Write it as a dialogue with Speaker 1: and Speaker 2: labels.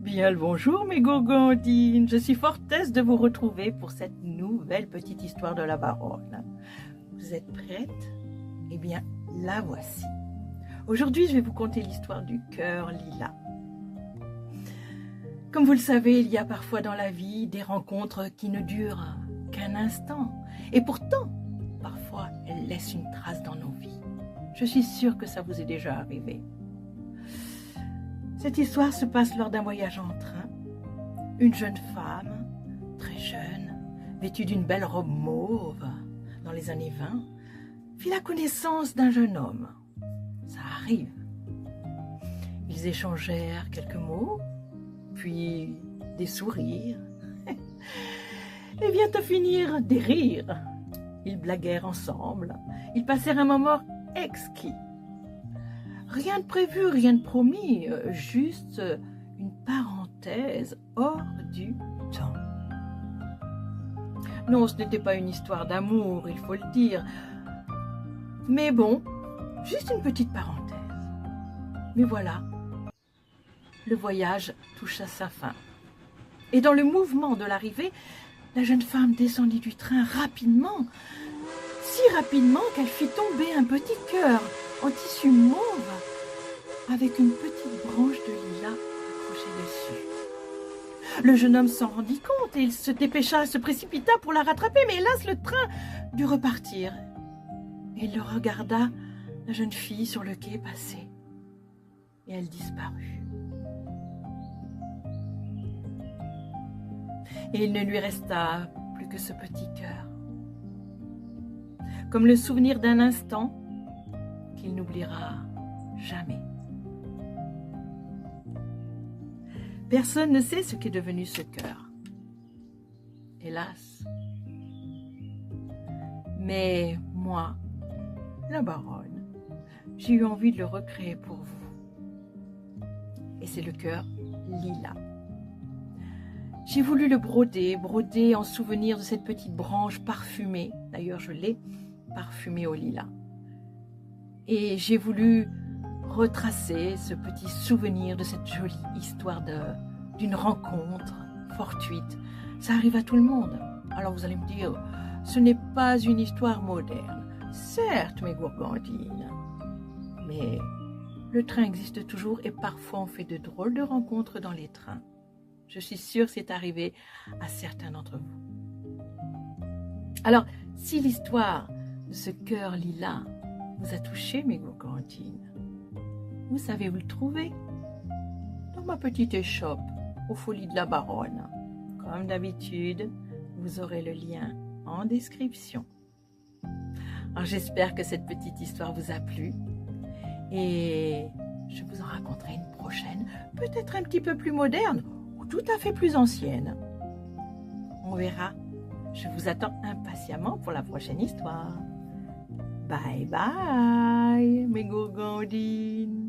Speaker 1: Bien le bonjour mes gourgandines, je suis fort aise de vous retrouver pour cette nouvelle petite histoire de la baronne. Vous êtes prêtes? Eh bien, la voici. Aujourd'hui, je vais vous conter l'histoire du cœur lilas. Comme vous le savez, il y a parfois dans la vie des rencontres qui ne durent qu'un instant. Et pourtant, parfois, elles laissent une trace dans nos vies. Je suis sûre que ça vous est déjà arrivé. Cette histoire se passe lors d'un voyage en train. Une jeune femme, très jeune, vêtue d'une belle robe mauve, dans les années 20, fit la connaissance d'un jeune homme. Ça arrive. Ils échangèrent quelques mots, puis des sourires, et bientôt finir des rires. Ils blaguèrent ensemble. Ils passèrent un moment exquis. Rien de prévu, rien de promis, juste une parenthèse hors du temps. Non, ce n'était pas une histoire d'amour, il faut le dire. Mais bon, juste une petite parenthèse. Mais voilà, le voyage touche à sa fin. Et dans le mouvement de l'arrivée, la jeune femme descendit du train rapidement, si rapidement qu'elle fit tomber un petit cœur en tissu mauve avec une petite branche de lilas accrochée dessus. Le jeune homme s'en rendit compte et il se dépêcha, se précipita pour la rattraper, mais hélas, le train dut repartir. Et il regarda la jeune fille sur le quai passer et elle disparut. Et il ne lui resta plus que ce petit cœur, comme le souvenir d'un instant qu'il n'oubliera jamais. Personne ne sait ce qu'est devenu ce cœur, hélas. Mais moi, la baronne, j'ai eu envie de le recréer pour vous. Et c'est le cœur lilas. J'ai voulu le broder en souvenir de cette petite branche parfumée. D'ailleurs, je l'ai parfumée au lilas. Et j'ai voulu retracer ce petit souvenir de cette jolie histoire d'une rencontre fortuite. Ça arrive à tout le monde. Alors vous allez me dire, ce n'est pas une histoire moderne. Certes, mes gourgandines, mais le train existe toujours et parfois on fait de drôles de rencontres dans les trains. Je suis sûre que c'est arrivé à certains d'entre vous. Alors, si l'histoire de ce cœur lilas vous a touché, mes gourgandines, où savez-vous le trouver? Dans ma petite échoppe, aux Folies de la Baronne. Comme d'habitude, vous aurez le lien en description. Alors, j'espère que cette petite histoire vous a plu et je vous en raconterai une prochaine, peut-être un petit peu plus moderne ou tout à fait plus ancienne. On verra. Je vous attends impatiemment pour la prochaine histoire. Bye bye, mes gourgandines.